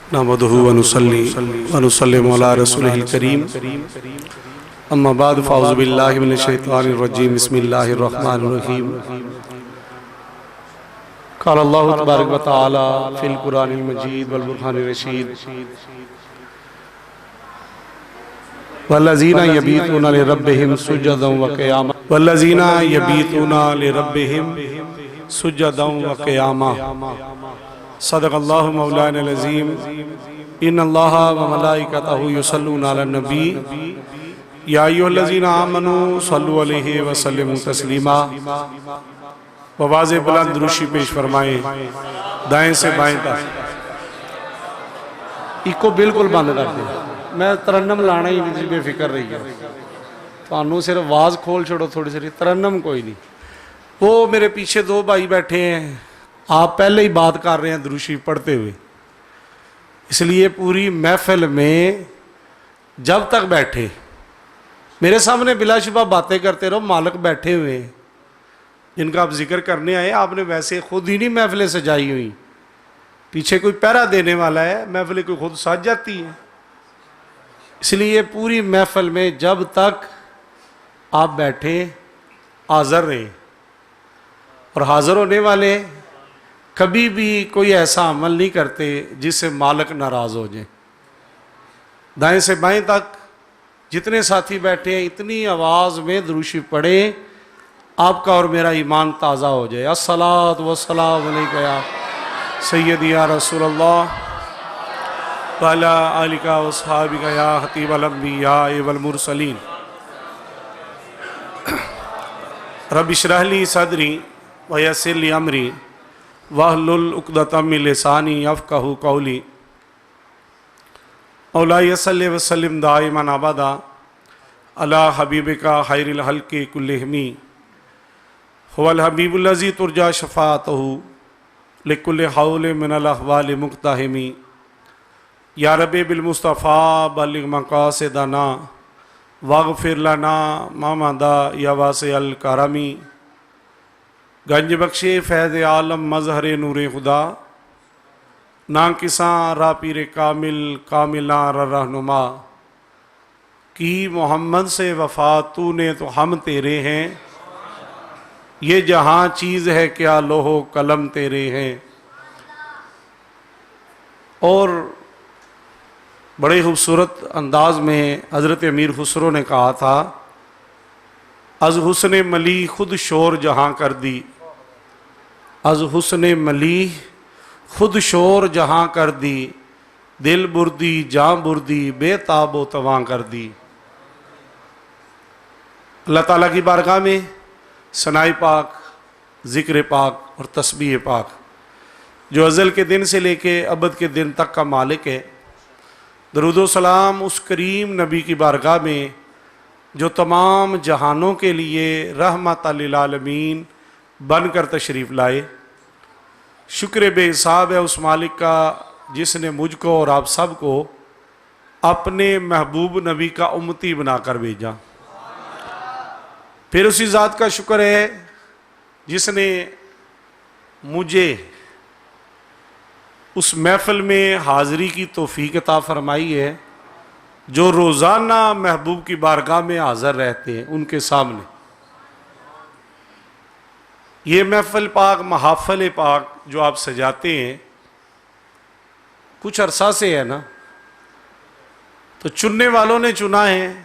नहमदुहु व नुसल्ली व नुसल्लिमु अला रसूलिहिल करीम अम्मा बाद फ़अऊज़ु बिल्लाहि मिनश शैतानिर रजीम बिस्मिल्लाहिर रहमानिर रहीम। क़ाल अल्लाहु तबारक व तआला फ़िल क़ुरानिल मजीद वल फ़ुरक़ानिर रशीद वल्लज़ीना यबीतूना लिरब्बिहिम सुज्जदन व क़ियामा वल्लज़ीना यबीतूना लिरब्बिहिम सुज्जदन व क़ियामा। सदक़ल्लाहु मौलाना अज़ीम। इन्नल्लाहा व मलाइकतहु युसल्लूना अलन नबी या अय्युहल्लज़ीना आमनू सल्लु अलैहि व सल्लिमू तस्लीमा। आवाज़ बुलंद दुरूशी पेश फरमाएं दाएं से बाएं तक। इको बिल्कुल बंद कर दें। मैं तरन्नम लाना ही नहीं, बेफिक्र रही है। तो सिर्फ आवाज़ खोल छोड़ो थोड़ी सी, तरन्नम कोई नहीं। वो मेरे पीछे दो भाई बैठे हैं, आप पहले ही बात कर रहे हैं दुरूशी पढ़ते हुए, इसलिए पूरी महफिल में जब तक बैठे मेरे सामने बिलाशुबा बातें करते रहो। मालिक बैठे हुए हैं जिनका आप जिक्र करने आए, आपने वैसे खुद ही नहीं महफिलें सजाई हुई, पीछे कोई पहरा देने वाला है, महफिलें कोई खुद सज जाती हैं। इसलिए पूरी महफिल में जब तक आप बैठे हाज़िर रहें, और हाज़िर होने वाले कभी भी कोई ऐसा अमल नहीं करते जिससे मालिक नाराज़ हो जाए। दाएं से बाएं तक जितने साथी बैठे हैं इतनी आवाज़ में दुरूशी पढ़े, आपका और मेरा ईमान ताज़ा हो जाए। अस्सलातु वस्सलामु अलैका या सय्यदी या रसूलल्लाह व अला आलिका व अस्हाबिका या खतीबल अंबिया वल मुरसलीन। रब्बि इश्रह ली सदरी व यस्सिर ली अमरी वहलुल उक़दतम मिन लिसानी यफ़क़हू क़ौली। मौला सल्लि व सल्लिम दाइमन अबदा अला हबीबिका खैरिल हल्क़ि कुल्लिहिम हुवल हबीबुल्लज़ी तुरजा शफ़ाअतहु लिकुल्लि हौलिन मिनल अहवालि मुक़्तहिमी। या रब्बी बिल मुस्तफ़ा बल्लिग़ मक़ासिदना वग़फ़िर लना मा मदा या वासिअल करमी। गंज बख्शे फैज़ आलम मज़हर नूर खुदा ना किसा रा पीर कामिल कामिला रहनुमा। की मोहम्मद से वफ़ा तूने तो हम तेरे हैं, ये जहाँ चीज़ है क्या लोहो कलम तेरे हैं। और बड़े खूबसूरत अंदाज में हज़रत अमीर खुसरो ने कहा था, अज़ हुस्न मली खुद शोर जहाँ कर दी, अज़ हुस्न मली खुद शोर जहाँ कर दी, दिल बुर्दी जाँ बुर्दी बेताबो तवां कर दी। अल्लाह ताला की बारगाह में सनाई पाक, ज़िक्र पाक और तस्बीह पाक जो अज़ल के दिन से लेके अबद के दिन तक का मालिक है, दरूद व सलाम उस करीम नबी की बारगाह में जो तमाम जहानों के लिए रहमत लिल आलमीन बनकर तशरीफ़ लाए। शुक्र बेहिसाब है उस मालिक का जिसने मुझको और आप सब को अपने महबूब नबी का उम्मती बनाकर भेजा। फिर उसी ज़ात का शुक्र है जिसने मुझे उस महफिल में हाज़िरी की तौफ़ीक अता फरमाई है जो रोज़ाना महबूब की बारगाह में हाज़िर रहते हैं उनके सामने। ये महफिल पाक, महाफिल पाक जो आप सजाते हैं, कुछ अरसा से है ना, तो चुनने वालों ने चुना है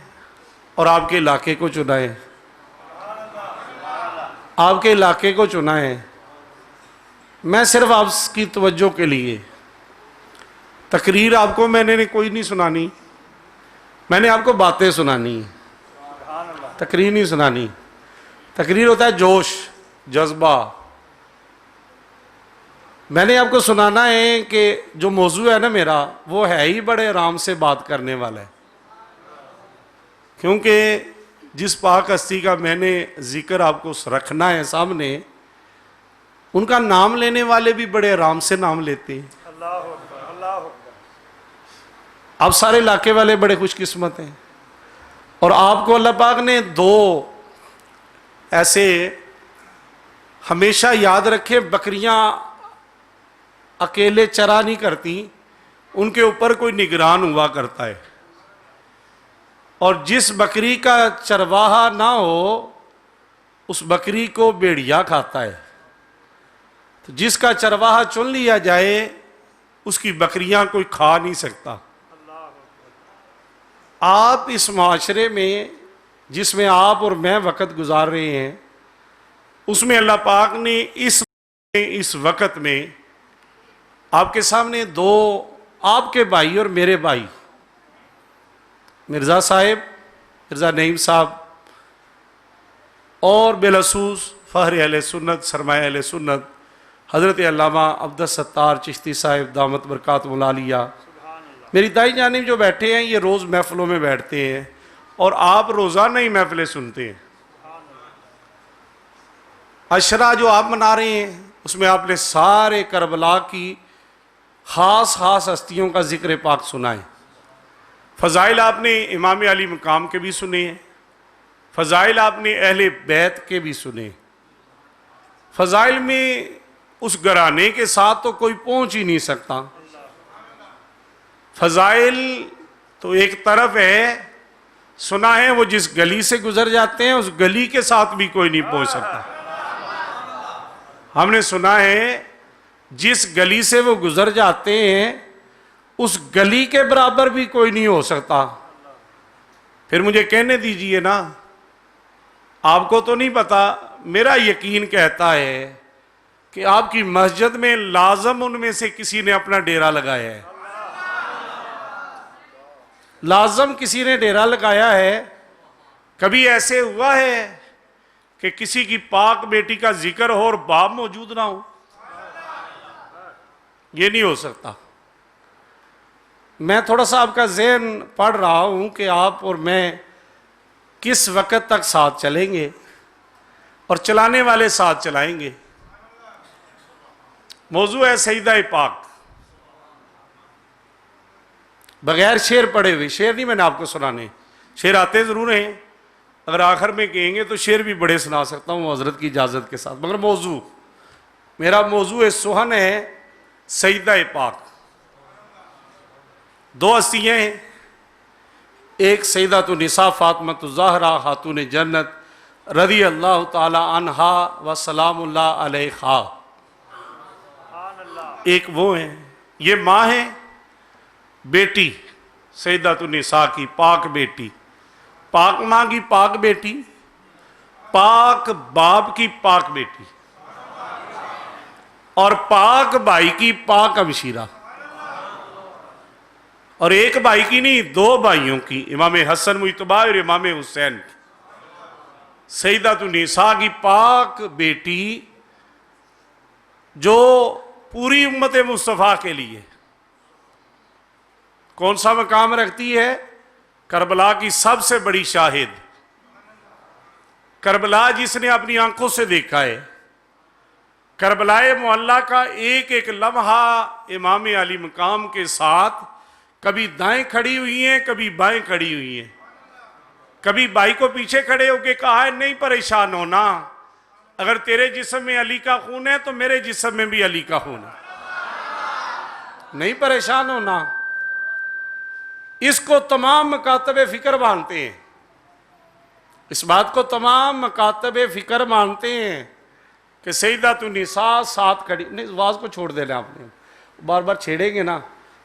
और आपके इलाके को चुना है, आपके इलाके को चुना है। मैं सिर्फ आपकी तवज्जो के लिए तकरीर आपको मैंने कोई नहीं सुनानी, मैंने आपको बातें सुनानी है, तकरीर नहीं सुनानी। तकरीर होता है जोश जज्बा। मैंने आपको सुनाना है कि जो मौजू है ना मेरा, वो है ही बड़े आराम से बात करने वाला है, क्योंकि जिस पाक हस्ती का मैंने जिक्र आपको रखना है सामने, उनका नाम लेने वाले भी बड़े आराम से नाम लेते हैं। आप सारे इलाके वाले बड़े खुशकिस्मत हैं, और आपको अल्लाह पाक ने दो ऐसे हमेशा याद रखे, बकरियां अकेले चरा नहीं करती, उनके ऊपर कोई निगरान हुआ करता है। और जिस बकरी का चरवाहा ना हो उस बकरी को भेड़िया खाता है। तो जिसका चरवाहा चुन लिया जाए उसकी बकरियां कोई खा नहीं सकता। आप इस माशरे में जिसमें आप और मैं वक़्त गुजार रहे हैं, उसमें अल्लाह पाक ने इस वक़्त में आपके सामने दो आपके भाई और मेरे भाई, मिर्ज़ा साहिब, मिर्ज़ा नईम साहब और बेलसूस फ़हर अहले सुन्नत, सरमाया अहले सुन्नत हज़रत अल्लामा अब्दुल सत्तार चिश्ती साहिब दामत बरकातुहुल आलिया, मेरी दाई जानिब जो बैठे हैं, ये रोज़ महफ़िलों में बैठते हैं और आप रोज़ाना ही महफ़िलें सुनते हैं। अशरा जो आप मना रहे हैं उसमें आपने सारे करबला की ख़ास ख़ास हस्तियों का ज़िक्र पाक सुना है। फ़ज़ाइल आपने इमाम अली मकाम के भी सुने हैं, फ़ज़ाइल आपने अहले बैत के भी सुने। फ़ज़ाइल में उस घराने के साथ तो कोई पहुंच ही नहीं सकता। फ़ज़ाइल तो एक तरफ है, सुना है वो जिस गली से गुजर जाते हैं उस गली के साथ भी कोई नहीं पहुंच सकता। हमने सुना है जिस गली से वो गुजर जाते हैं उस गली के बराबर भी कोई नहीं हो सकता। फिर मुझे कहने दीजिए ना, आपको तो नहीं पता, मेरा यकीन कहता है कि आपकी मस्जिद में लाजम उनमें से किसी ने अपना डेरा लगाया है। लाजम किसी ने डेरा लगाया है। कभी ऐसे हुआ है कि किसी की पाक बेटी का जिक्र हो और बाप मौजूद ना हो? ये नहीं हो सकता। मैं थोड़ा सा आपका ज़हन पढ़ रहा हूं कि आप और मैं किस वक़्त तक साथ चलेंगे और चलाने वाले साथ चलाएंगे। मौजू है सईदा पाक। बगैर शेर पढ़े हुए, शेर नहीं मैंने आपको सुनाने, शेर आते ज़रूर हैं, अगर आखिर में कहेंगे तो शेर भी बड़े सुना सकता हूँ हज़रत की इजाज़त के साथ, मगर मेरा मौजू सुहन है सईदा पाक। दो हस्तियाँ हैं, एक सईदतुन निसा फातिमा ज़हरा खातून जन्नत रज़ी अल्लाह ताला अन्हा व सलामुल्लाह अलैहा, एक वो हैं, ये माँ है, बेटी सईदतुन निसा की पाक बेटी, पाक माँ की पाक बेटी, पाक बाप की पाक बेटी और पाक भाई की पाक अमशीरा। और एक भाई की नहीं, दो भाइयों की, इमाम हसन मुज्तबा और इमाम हुसैन की। सईदतुन निसा की पाक बेटी जो पूरी उम्मत मुस्तफ़ा के लिए कौन सा मकाम रखती है? करबला की सबसे बड़ी शाहिद, करबला जिसने अपनी आंखों से देखा है। करबलाए मुअल्ला का एक एक लम्हा इमाम अली मकाम के साथ कभी दाएं खड़ी हुई हैं, कभी बाएं खड़ी हुई हैं। कभी भाई को पीछे खड़े होके कहा है नहीं परेशान होना, अगर तेरे जिस्म में अली का खून है तो मेरे जिस्म में भी अली का खून है, नहीं परेशान होना। इसको तमाम मकातब फिक्र मानते हैं, इस बात को तमाम मकातब फिक्र मानते हैं कि सईदतुन निसा साथ खड़ी। नहीं, आवाज़ को छोड़ देना आपने, बार बार छेड़ेंगे ना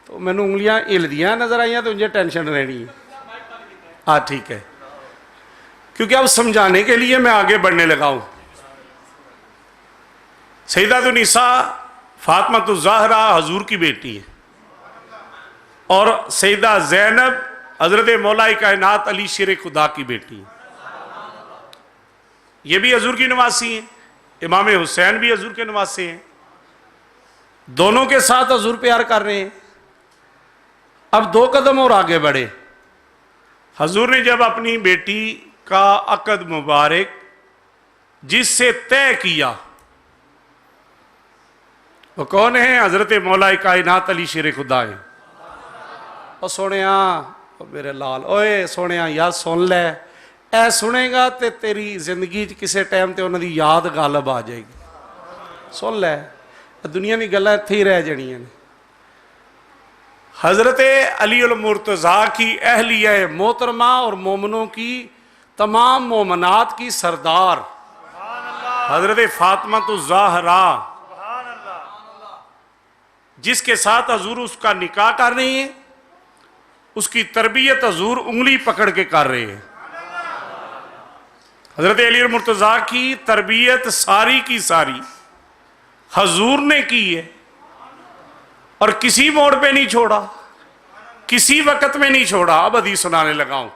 तो मैंने उंगलियां हिलदियाँ नजर आइयाँ तो मुझे टेंशन रहनी है। हाँ ठीक है, क्योंकि अब समझाने के लिए मैं आगे बढ़ने लगा हूँ। सईदतुन निसा फातिमा ज़हरा हजूर की बेटी है और सईदा ज़ैनब हजरत मौला कायनात अली शेर खुदा की बेटी है। ये भी हजूर की नवासी हैं, इमाम हुसैन भी हजूर के नवासे हैं, दोनों के साथ हजूर प्यार कर रहे हैं। अब दो कदम और आगे बढ़े। हजूर ने जब अपनी बेटी का अक़द मुबारक जिससे तय किया, वो कौन है? हजरत मौला कायनात अली शेर खुदा है। और सोने मेरे लाल, ओए सोने यार सुन लै, ऐ सुनेगा तो तेरी जिंदगी किसी टाइम ते उन्होंने याद गालब आ जाएगी। सुन लै, दुनिया की गल्लां इत्थे ही रह जानियां ने। हज़रत अली अल मुर्तज़ा की अहलिया मोहतरमा और मोमनों की तमाम मोमनात की सरदार हज़रत फ़ातिमा तो ज़हरा, जिसके साथ हजूर उसका निकाह कर रही है, उसकी तरबियत हजूर उंगली पकड़ के कर रहे हैं। हज़रत अली अल मुर्तज़ा की तरबियत सारी की सारी हजूर ने की है और किसी मोड़ पे नहीं छोड़ा, किसी वक़्त में नहीं छोड़ा। अब हदीस सुनाने लगा हूं।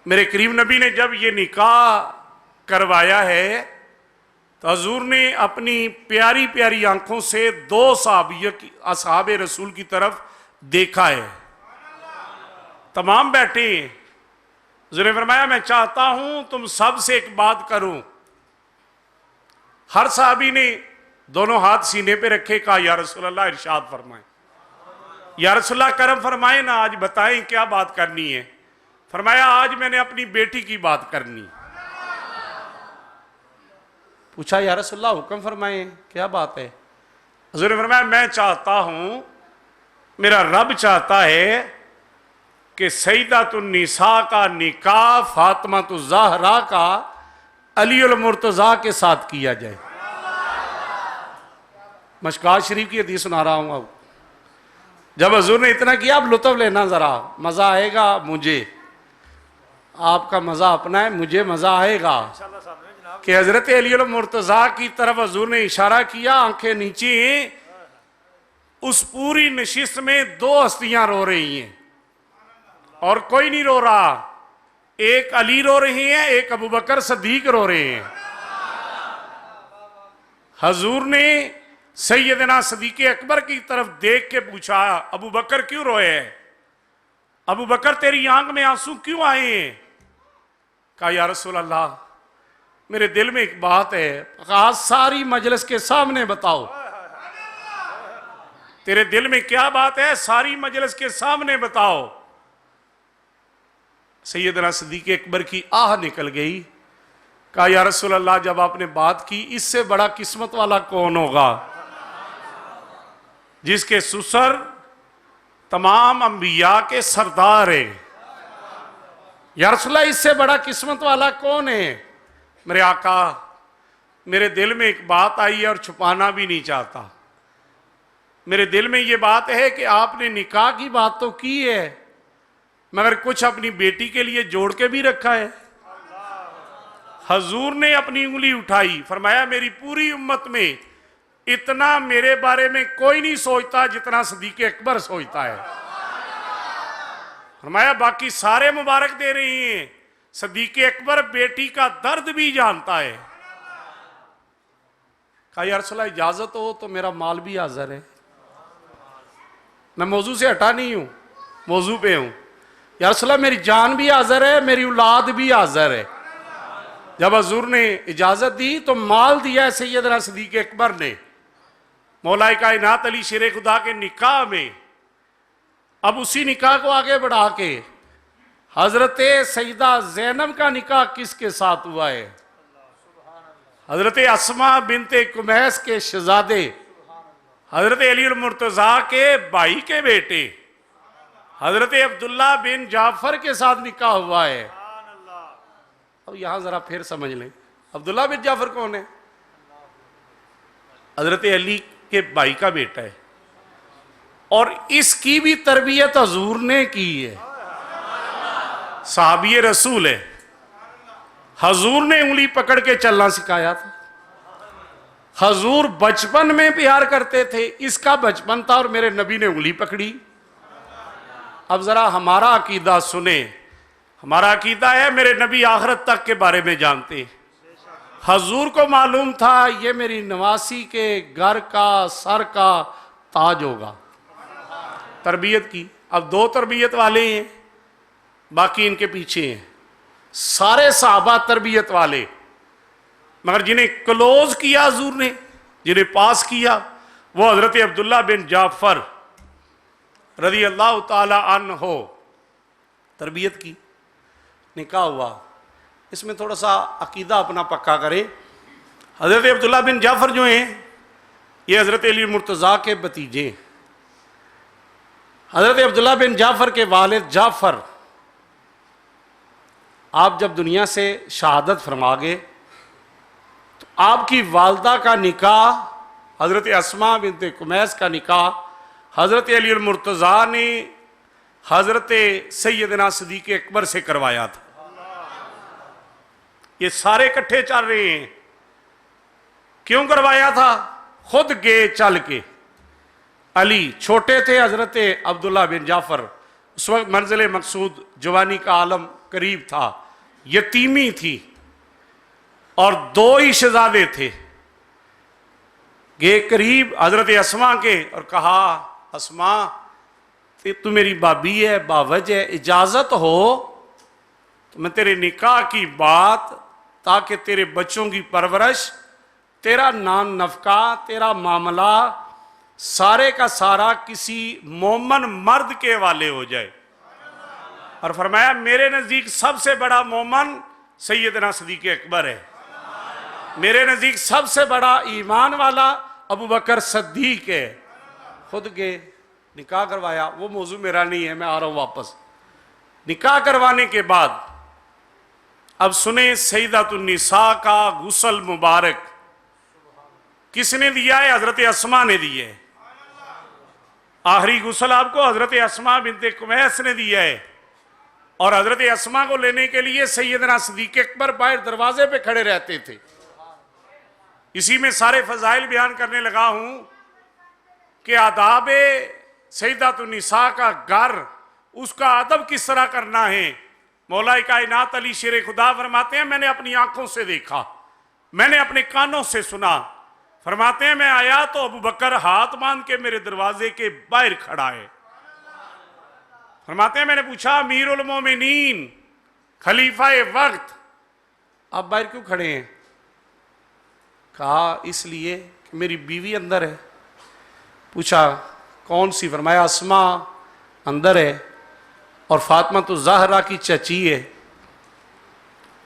मेरे करीम नबी ने जब ये निकाह करवाया है तो हजूर ने अपनी प्यारी प्यारी आंखों से दो असहाबे रसूल की तरफ देखा है। तमाम बैठे हैं। हजूर ने फरमाया मैं चाहता हूं तुम सब से एक बात करूं। हर साहबी ने दोनों हाथ सीने पे रखे, कहा या रसूल अल्लाह इरशाद फरमाए, या रसूल अल्लाह करम फरमाए ना, आज बताएं क्या बात करनी है। फरमाया आज मैंने अपनी बेटी की बात करनी। पूछा या रसूल अल्लाह हुक्म फरमाए क्या बात है। हज़ूर ने फरमाया मैं चाहता हूं, मेरा रब चाहता है कि सैयदतुन्निसा का निकाह फातिमा तो ज़हरा का अली अल मुर्तज़ा के साथ किया जाए। मशकात शरीफ की हदीस सुना रहा हूं। अब जब हजूर ने इतना किया, अब लुत्फ लेना जरा, मजा आएगा मुझे, आपका मजा अपना है, मुझे मजा आएगा कि हजरत अली अल मुर्तज़ा की तरफ हजूर ने इशारा किया, आंखें नीचे। उस पूरी नशिस्त में दो हस्तियां रो रही हैं और कोई नहीं रो रहा। एक अली रो रहे हैं, एक अबू बकर सदीक रो रहे हैं। हजूर ने सैयदना सदीक अकबर की तरफ देख के पूछा अबू बकर क्यों रोए हैं, अबू बकर तेरी आंख में आंसू क्यों आए हैं। कहा या रसूल अल्लाह मेरे दिल में एक बात है। कहा सारी मजलिस के सामने बताओ, तेरे दिल में क्या बात है, सारी मजलिस के सामने बताओ। सैयदना सदीक अकबर की आह निकल गई। कहा या रसूल अल्लाह जब आपने बात की, इससे बड़ा किस्मत वाला कौन होगा जिसके ससुर तमाम अंबिया के सरदार है। या रसूल अल्लाह इससे बड़ा किस्मत वाला कौन है। मेरे आका मेरे दिल में एक बात आई है और छुपाना भी नहीं चाहता। मेरे दिल में ये बात है कि आपने निकाह की बात तो की है, मगर कुछ अपनी बेटी के लिए जोड़ के भी रखा है। हजूर ने अपनी उंगली उठाई, फरमाया मेरी पूरी उम्मत में इतना मेरे बारे में कोई नहीं सोचता जितना सदीक अकबर सोचता है। फरमाया बाकी सारे मुबारक दे रही हैं, सदीक अकबर बेटी का दर्द भी जानता है। कहा या रसूल अल्लाह इजाजत हो तो मेरा माल भी हाजिर है। मैं मौजू से हटा नहीं हूं, मौजू पे हूं। या रसूल अल्लाह मेरी जान भी हाजिर है, मेरी औलाद भी हाजिर है। जब हजूर ने इजाजत दी तो माल दिया है सैयदना सदीक अकबर ने मौलाए कायनात अली शेर खुदा के निकाह में। अब उसी निकाह को आगे बढ़ा के हजरत सईदा ज़ैनब का निकाह किसके साथ हुआ है। हजरत अस्मा बिनते कुमैस के शहजादे हजरत अली अल मुर्तज़ा के भाई के बेटे हजरत अब्दुल्ला बिन जाफर के साथ निकाह हुआ है। अब यहां जरा फिर समझ लें, अब्दुल्ला बिन जाफर कौन है। हजरत अली के भाई का बेटा है और इसकी भी तरबियत हजूर ने की है। साहबी रसूल है, हजूर ने उंगली पकड़ के चलना सिखाया था। हजूर बचपन में प्यार करते थे, इसका बचपन था और मेरे नबी ने उंगली पकड़ी। अब जरा हमारा अकीदा सुने। हमारा अकीदा है मेरे नबी आखिरत तक के बारे में जानते। हजूर को मालूम था ये मेरी नवासी के घर का सर का ताज होगा। तरबियत की। अब दो तरबियत वाले हैं, बाकी इनके पीछे हैं। सारे साहबा तरबियत वाले, मगर जिन्हें क्लोज किया हजूर ने, जिन्हें पास किया, वो हजरत अब्दुल्ला बिन जाफर रज़ी अल्लाह ताला अन्हो। तरबियत की, निकाह हुआ। इसमें थोड़ा सा अकीदा अपना पक्का करें। हजरत अब्दुल्ला बिन जाफर जो हैं ये हजरत अली मुर्तज़ा के भतीजे। हज़रत अब्दुल्ला बिन जाफ़र के वालिद जाफ़र आप जब दुनिया से शहादत फरमा गए तो आपकी वालदा का निकाह हज़रत अस्मा बिनत कुमैस का निकाह हज़रत अली मुर्तज़ा ने हज़रत सैयदना सिद्दीक़ अकबर से करवाया था। ये सारे इकट्ठे चल रहे हैं। क्यों करवाया था? खुद गए चल के। अली छोटे थे, हज़रत अब्दुल्ला बिन जाफ़र उस वक्त मंजिल मकसूद जवानी का आलम करीब था, यतीमी थी और दो ही शहजादे थे। गए करीब हज़रत अस्मा के और कहा, अस्मा तू मेरी भाभी है, बावज है, इजाज़त हो तो मैं तेरे निकाह की बात, ताकि तेरे बच्चों की परवरिश, तेरा नाम नफका, तेरा मामला सारे का सारा किसी मोमन मर्द के हवाले हो जाए। और फरमाया मेरे नज़दीक सबसे बड़ा मोमन सैयदना सिद्दीक़ अकबर है। मेरे नज़दीक सबसे बड़ा ईमान वाला अबू बकर सिद्दीक़ है। खुद गए, निकाह करवाया। वो मौजू मेरा नहीं है, मैं आ रहा हूँ वापस। निकाह करवाने के बाद अब सुने सैयदतुन्निसा का गुस्ल मुबारक किसने दिया है? हज़रत अस्मा ने दिया है। आखिरी गुस्ल आपको हज़रत अस्मा बिनते कुमैस ने दिया है। और हज़रत अस्मा को लेने के लिए सैयदना सिद्दीक़ अकबर बाहर दरवाजे पे खड़े रहते थे। इसी में सारे फजाइल बयान करने लगा हूं कि आदाबे सैयदतुन्निसा का घर, उसका अदब किस तरह करना है। मौला कायनात अली शेर खुदा फरमाते हैं, मैंने अपनी आंखों से देखा, मैंने अपने कानों से सुना। फरमाते हैं मैं आया तो अबू बकर हाथ बांध के मेरे दरवाजे के बाहर खड़ा है। फरमाते हैं मैंने पूछा अमीरुल मोमिनीन, खलीफा वक्त, आप बाहर क्यों खड़े हैं? कहा इसलिए कि मेरी बीवी अंदर है। पूछा कौन सी? फरमाया अस्मा अंदर है और फातिमा तो ज़हरा की चची है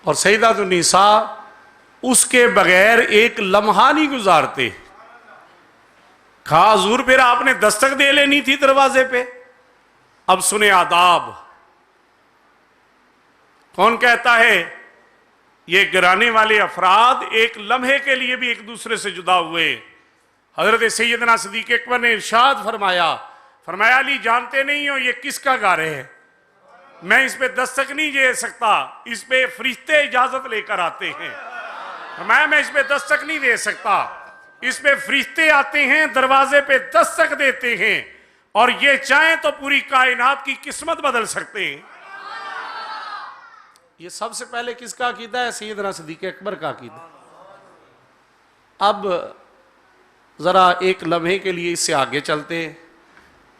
और सैयदतुन्निसा उसके बगैर एक लम्हा नहीं गुजारते। कहा हुजूर फिर आपने दस्तक दे लेनी थी दरवाजे पे। अब सुने आदाब। कौन कहता है ये गिराने वाले अफराद एक लम्हे के लिए भी एक दूसरे से जुदा हुए। हजरत सैयदना सिद्दीक़ अकबर ने इरशाद फरमाया, फरमाया अली जानते नहीं हो ये किसका घर है? मैं इस पे दस्तक नहीं दे सकता, इस पे फरिश्ते इजाजत लेकर आते हैं। मैं इस पे दस्तक नहीं दे सकता, इस पे फरिश्ते आते हैं, दरवाजे पे दस्तक देते हैं और ये चाहें तो पूरी कायनात की किस्मत बदल सकते हैं। ये सबसे पहले किसका अकीदा है? सैयदना सिद्दीक़ अकबर का अकीदा। अब जरा एक लम्हे के लिए इससे आगे चलते हैं।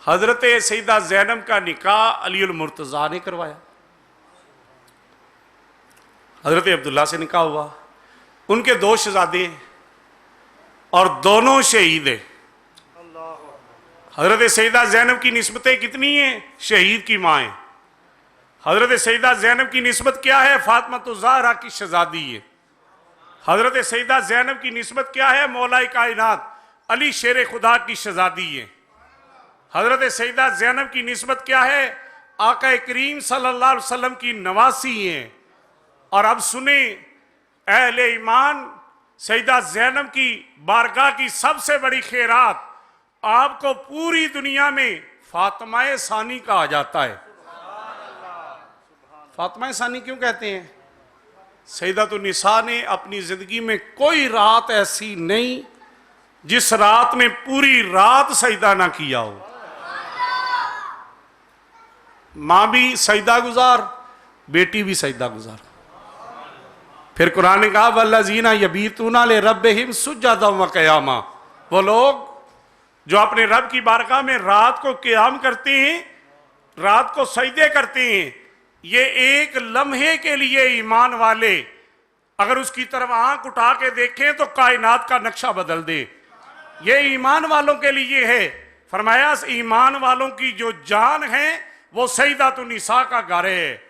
हजरत सैयदा ज़ैनब का निकाह अली मुर्तज़ा ने करवाया। हजरत अब्दुल्ला से निकाह हुआ। उनके दो शहजादे और दोनों शहीद हैं। हजरत सैयदा ज़ैनब की निस्बतें कितनी हैं? शहीद की माँ है। हजरत सैयदा ज़ैनब की निस्बत क्या है? फातिमा तो ज़हरा की शहजादी है। हजरत सैयदा ज़ैनब की निस्बत क्या है? मौला कायनात अली शेर खुदा की शहजादी है। हजरत सैयदा ज़ैनब की निस्बत क्या है? आका करीम सल्लल्लाहु अलैहि वसल्लम की नवासी हैं। और अब सुने अहले ईमान, सैयदा ज़ैनब की बारगाह की सबसे बड़ी खैरात आपको पूरी दुनिया में फातिमा सानी कहा जाता है। फातिमा सानी क्यों कहते हैं? सैयदतुन्निसा ने अपनी जिंदगी में कोई रात ऐसी नहीं जिस रात में पूरी रात सजदा ना किया हो। मां भी सजदा गुजार, बेटी भी सजदा गुजार। फिर कुरान ने कहा वल्लज़ीना यबीतूना ले रब्बिहिम सुज्जदन व क़ियामा, वो लोग जो अपने रब की बारगाह में रात को क़ियाम करते हैं, रात को सजदे करते हैं। ये एक लम्हे के लिए ईमान वाले अगर उसकी तरफ आंख उठा के देखें तो कायनात का नक्शा बदल दे। ये ईमान वालों के लिए है। फरमाया ईमान वालों की जो जान है वो सैयदतुन्निसा का घर है।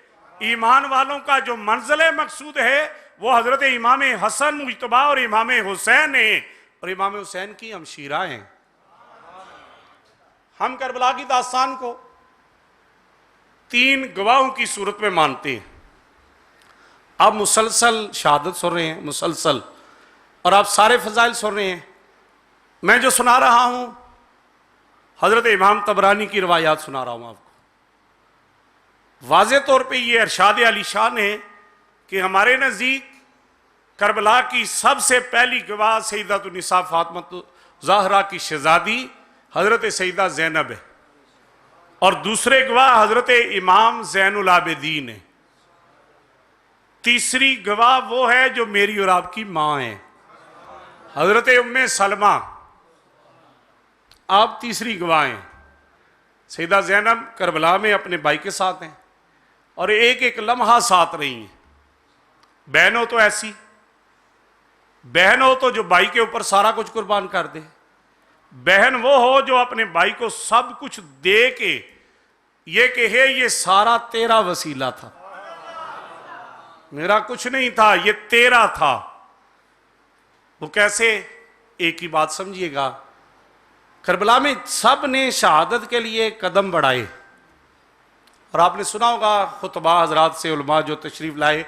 ईमान वालों का जो मंजिल मकसूद है वो हजरत इमाम हसन मुज्तबा और इमाम हुसैन है और इमाम हुसैन की हमशीरा हैं। हम करबला की दास्तान को 3 गवाहों की सूरत में मानते हैं। आप मुसलसल शहादत सुन रहे हैं, मुसलसल, और आप सारे फजाइल सुन रहे हैं। मैं जो सुना रहा हूं हजरत इमाम तबरानी की रवायात सुना रहा हूं आपको। वाज़े तौर पे ये इरशाद अली शान है कि हमारे नज़दीक करबला की सबसे पहली गवाह सैयदतुन्निसा फातिमा ज़हरा की शहज़ादी हजरत सैयदा ज़ैनब है, और दूसरे गवाह हजरत इमाम ज़ैनुल आबिदीन है। तीसरी गवाह वो है जो मेरी और आपकी माँ है, हजरत उम्मे सलमा। आप तीसरी गवाह हैं। सैयदा ज़ैनब करबला में अपने भाई के साथ हैं और एक एक लम्हा साथ रही हैं। बहन हो तो ऐसी बहन हो तो जो भाई के ऊपर सारा कुछ कुर्बान कर दे। बहन वो हो जो अपने भाई को सब कुछ दे के ये कहे ये सारा तेरा वसीला था, मेरा कुछ नहीं था, ये तेरा था। वो कैसे? एक ही बात समझिएगा, करबला में सब ने शहादत के लिए कदम बढ़ाए, और आपने सुना होगा खुतबा हजरात से, उलमा जो तशरीफ लाए,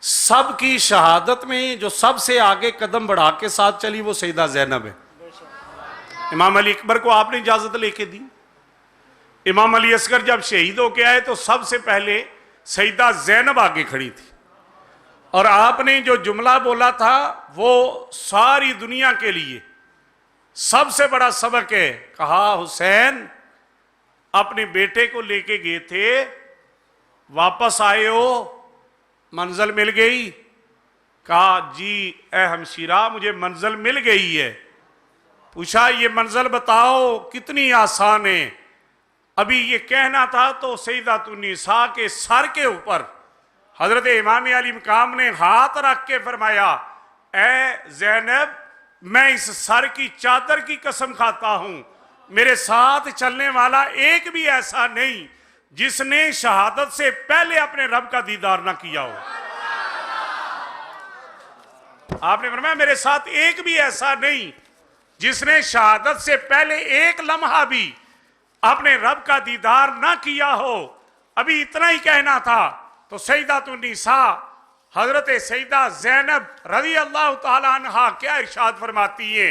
सब की शहादत में जो सबसे आगे कदम बढ़ा के साथ चली वो सैयदा ज़ैनब है। इमाम अली अकबर को आपने इजाजत लेके दी। इमाम अली असगर जब शहीद होके आए तो सबसे पहले सैयदा ज़ैनब आगे खड़ी थी, और आपने जो जुमला बोला था वो सारी दुनिया के लिए सबसे बड़ा सबक है। कहा हुसैन अपने बेटे को लेके गए थे, वापस आए हो, मंजिल मिल गई? कहा जी ए हमशीरा मुझे मंजिल मिल गई है। पूछा ये मंजिल बताओ कितनी आसान है? अभी ये कहना था तो सैयदतुन्निसा के सर के ऊपर हजरत इमाम अली मकाम ने हाथ रख के फरमाया, ए ज़ैनब मैं इस सर की चादर की कसम खाता हूं, मेरे साथ चलने वाला एक भी ऐसा नहीं जिसने शहादत से पहले अपने रब का दीदार ना किया हो। आपने फरमाया मेरे साथ एक भी ऐसा नहीं जिसने शहादत से पहले एक लम्हा भी अपने रब का दीदार ना किया हो। अभी इतना ही कहना था तो सैयदतुन्निसा हजरत सैयदा ज़ैनब रज़ी अल्लाह ताला अन्हा क्या इरशाद फरमाती है,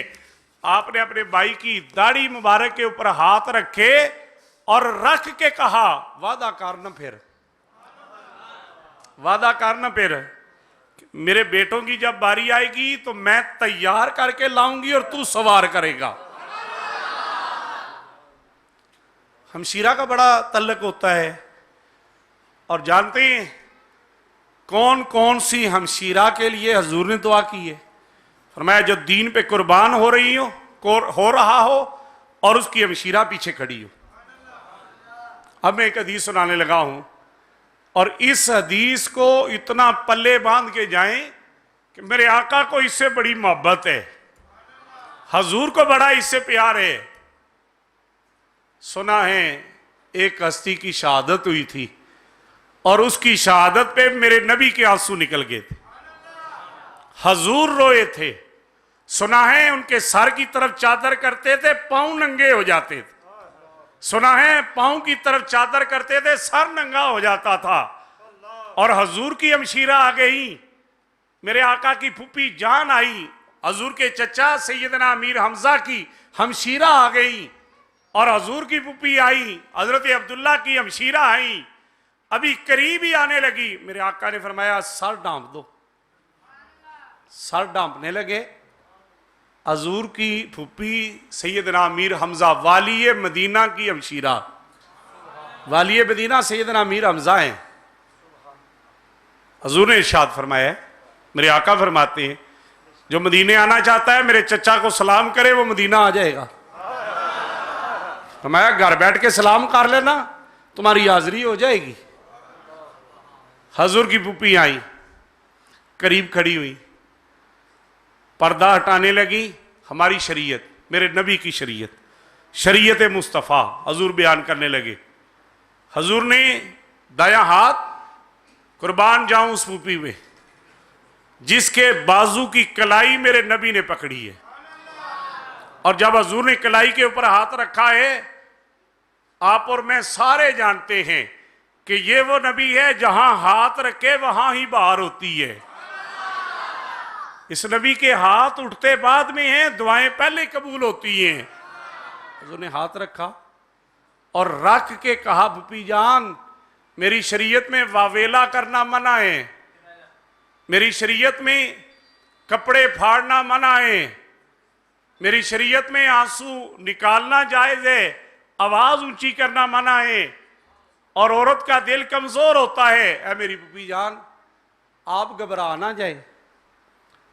आपने अपने भाई की दाढ़ी मुबारक के ऊपर हाथ रखे और रख के कहा वादा कर न फिर, वादा कर न फिर, मेरे बेटों की जब बारी आएगी तो मैं तैयार करके लाऊंगी और तू सवार करेगा। हमशीरा का बड़ा तल्लक होता है, और जानते हैं कौन कौन सी हमशीरा के लिए हजूर ने दुआ की है? फरमाया जो दीन पे कुर्बान हो रही हो रहा हो और उसकी हमशीरा पीछे खड़ी हो। अब मैं एक हदीस सुनाने लगा हूं, और इस हदीस को इतना पल्ले बांध के जाएं कि मेरे आका को इससे बड़ी मोहब्बत है, हजूर को बड़ा इससे प्यार है। सुना है एक हस्ती की शहादत हुई थी और उसकी शहादत पे मेरे नबी के आंसू निकल गए थे, हजूर रोए थे। सुना है उनके सर की तरफ चादर करते थे, पांव नंगे हो जाते थे। सुना है पांव की तरफ चादर करते थे, सर नंगा हो जाता था। और हजूर की हमशीरा आ गई, मेरे आका की फूफी जान आई, हजूर के चचा सैयदना अमीर हमजा की हमशीरा आ गई, और हजूर की फूफी आई, हजरत अब्दुल्ला की हमशीरा आई। अभी करीब ही आने लगी, मेरे आका ने फरमाया सर ढांप दो। सर ढांपने लगे। हजूर की फूफी सैयदना अमीर हमजा वाली मदीना की हमशीरा, वाली मदीना सैयदना अमीर हमजा हैं। हजूर ने इरशाद फरमाया, मेरे आका फरमाते हैं जो मदीने आना चाहता है मेरे चचा को सलाम करे, वो मदीना आ जाएगा। फरमाया घर बैठ के सलाम कर लेना, तुम्हारी हाजिरी हो जाएगी। हजूर की फूफी आई, करीब खड़ी हुई, पर्दा हटाने लगी। हमारी शरीयत, मेरे नबी की शरीयत, शरीयत मुस्तफ़ा हजूर बयान करने लगे। हजूर ने दाया हाथ, कुर्बान जाऊं उस फूफी में जिसके बाजू की कलाई मेरे नबी ने पकड़ी है। और जब हजूर ने कलाई के ऊपर हाथ रखा है, आप और मैं सारे जानते हैं कि ये वो नबी है जहां हाथ रखे वहां ही बाहर होती है। इस नबी के हाथ उठते बाद में हैं, दुआएं पहले कबूल होती हैं। हजूर ने हाथ रखा और रख के कहा, भूपी जान, मेरी शरीयत में वावेला करना मना है, मेरी शरीयत में कपड़े फाड़ना मना है, मेरी शरीयत में आंसू निकालना जायज है, आवाज ऊंची करना मना है, और औरत का दिल कमजोर होता है। ऐ मेरी भूपी जान, आप घबरा ना जाए,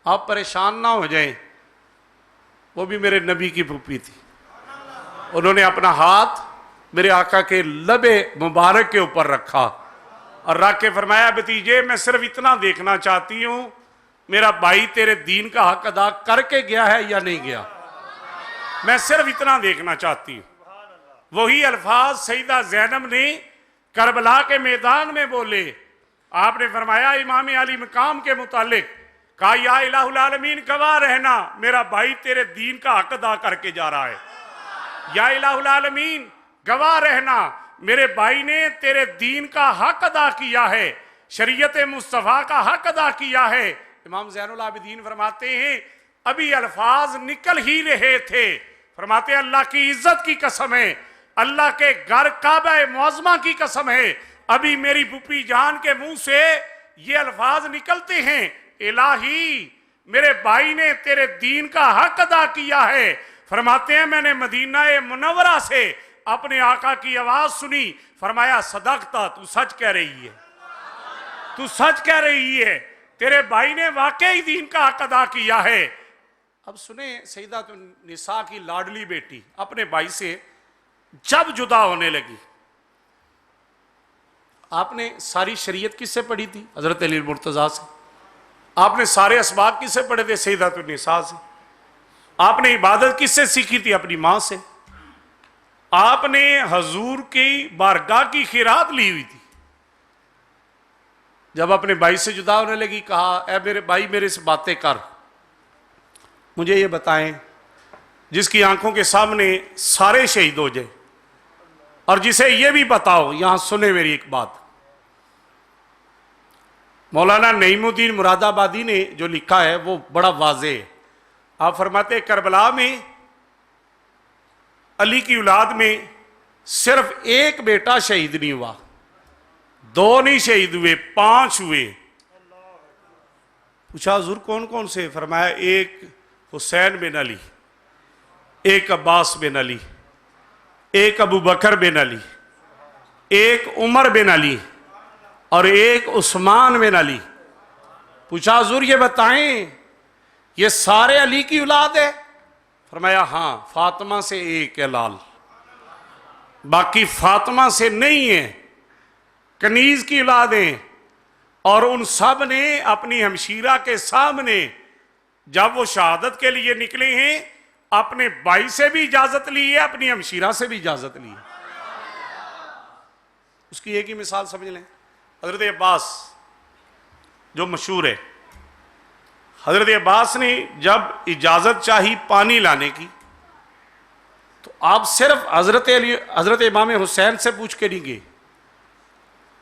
आप परेशान ना हो जाएं। वो भी मेरे नबी की भूपी थी। उन्होंने अपना हाथ मेरे आका के लबे मुबारक के ऊपर रखा और रख के फरमाया, भतीजे मैं सिर्फ इतना देखना चाहती हूं, मेरा भाई तेरे दीन का हक अदा करके गया है या नहीं गया, मैं सिर्फ इतना देखना चाहती हूं। वही अल्फाज सईदा ज़ैनब ने करबला के मैदान में बोले। आपने फरमाया इमाम अली मकाम के मुतालिक, कहा या इलाहुल आलमीन गवाह रहना, मेरा भाई तेरे दीन का हक अदा करके जा रहा है। या इलाहुल आलमीन गवाह रहना, मेरे भाई ने तेरे दीन का हक अदा किया है, शरीयत मुस्तफ़ा का हक अदा किया है। इमाम ज़ैनुल आबिदीन फरमाते हैं, अभी अल्फाज निकल ही रहे थे, फरमाते हैं अल्लाह की इज्जत की कसम है, अल्लाह के घर काबा मुअज़्ज़मा की कसम है, अभी मेरी फूफी जान के मुंह से ये अल्फाज निकलते हैं, इलाही मेरे भाई ने तेरे दीन का हक अदा किया है। फरमाते हैं मैंने मदीना मुनव्वरा से अपने आका की आवाज सुनी, फरमाया सदकता, तू सच कह रही है, तू सच कह रही है, तेरे भाई ने वाकई दीन का हक अदा किया है। अब सुने, सईदतुन निसा की लाडली बेटी अपने भाई से जब जुदा होने लगी, आपने सारी शरीयत किससे पढ़ी थी? हजरत अली मुर्तजा से। आपने सारे असबाब किससे पढ़े थे? सईदतुन निसा से। आपने इबादत किससे सीखी थी? अपनी मां से। आपने हजूर की बारगाह की खिरात ली हुई थी। जब अपने भाई से जुदा होने लगी, कहा ऐ मेरे भाई मेरे से बातें कर, मुझे ये बताएं जिसकी आंखों के सामने सारे शहीद हो जाए, और जिसे ये भी बताओ, यहां सुने मेरी एक बात, मौलाना नईमुद्दीन मुरादाबादी ने जो लिखा है वो बड़ा वाज़े है। आप फरमाते करबला में अली की औलाद में सिर्फ एक बेटा शहीद नहीं हुआ, दो नहीं शहीद हुए, 5 हुए। पूछा हुजूर कौन कौन से? फरमाया एक हुसैन बिन अली, एक अब्बास बिन अली, एक अबू बकर बिन अली, एक उमर बिन अली और एक उस्मान बिन अली। पूछा हुजूर ये बताएं ये सारे अली की औलाद है? फरमाया हाँ, फातिमा से एक है लाल, बाकी फातिमा से नहीं है, कनीज की औलादें। और उन सब ने अपनी हमशीरा के सामने जब वो शहादत के लिए निकले हैं, अपने भाई से भी इजाजत ली है, अपनी हमशीरा से भी इजाजत ली है। उसकी एक ही मिसाल समझ लें, हजरत अब्बास जो मशहूर है, हजरत अब्बास ने जब इजाजत चाही पानी लाने की, तो आप सिर्फ हजरत इमाम हुसैन से पूछ के नहीं गए,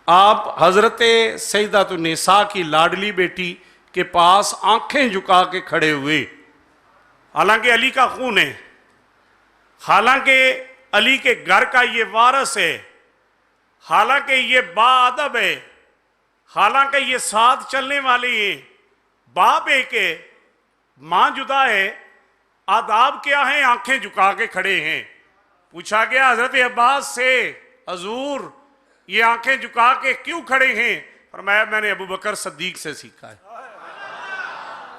आप हजरत सईदतुन निसा की लाडली बेटी के पास आंखें झुका के खड़े हुए। हालांकि अली का खून है, हालांकि अली के घर का ये वारस है, हालांकि ये बाअदब है, हालांकि ये साथ चलने वाले हैं, बाप एक है, मां जुदा है, आदाब क्या है? आंखें झुका के खड़े हैं। पूछा गया हजरत अब्बास से, हजूर ये आंखें झुका के क्यों खड़े हैं? फरमाया मैंने अबू बकर सिद्दीक से सीखा है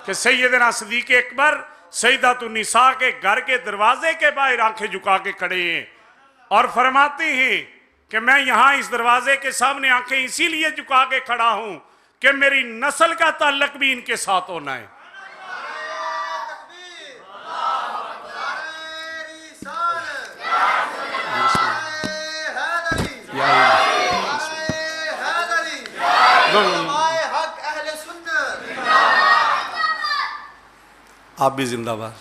कि सैयदना सिद्दीक अकबर सईदतुन निसा के घर के दरवाजे के बाहर आंखें झुका के खड़े हैं और फरमाते हैं कि मैं यहां इस दरवाजे के सामने आंखें इसीलिए झुका के खड़ा हूं कि मेरी नस्ल का ताल्लुक भी इनके साथ होना है। आप भी जिंदाबाद।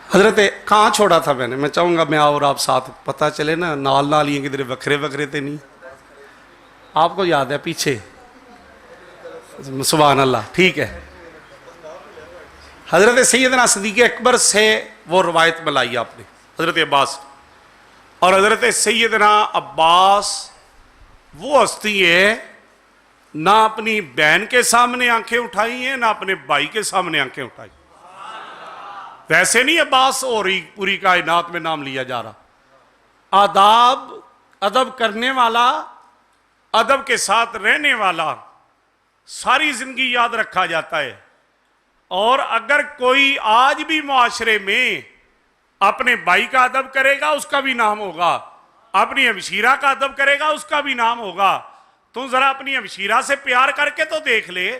हजरत कहाँ छोड़ा था मैंने, मैं चाहूँगा मैं और आप साथ पता चले ना, नाल नाल ही किधर वखरे वखरे थे नहीं, आपको याद है पीछे, सुभान अल्लाह, ठीक है। हजरत सैयदना सिद्दीक़ अकबर से वो रवायत मिलाई आपने, हजरत अब्बास, और हजरत सैयदना अब्बास वो हस्ती है ना अपनी बहन के सामने आंखें उठाई हैं ना अपने भाई के सामने आंखें उठाई। वैसे नहीं अब्बास और ही पूरी कायनात में नाम लिया जा रहा, आदाब अदब करने वाला, अदब के साथ रहने वाला सारी जिंदगी याद रखा जाता है। और अगर कोई आज भी मुआशरे में अपने भाई का अदब करेगा उसका भी नाम होगा, अपनी हमशीरा का अदब करेगा उसका भी नाम होगा। तू जरा अपनी हमशीरा से प्यार करके तो देख ले,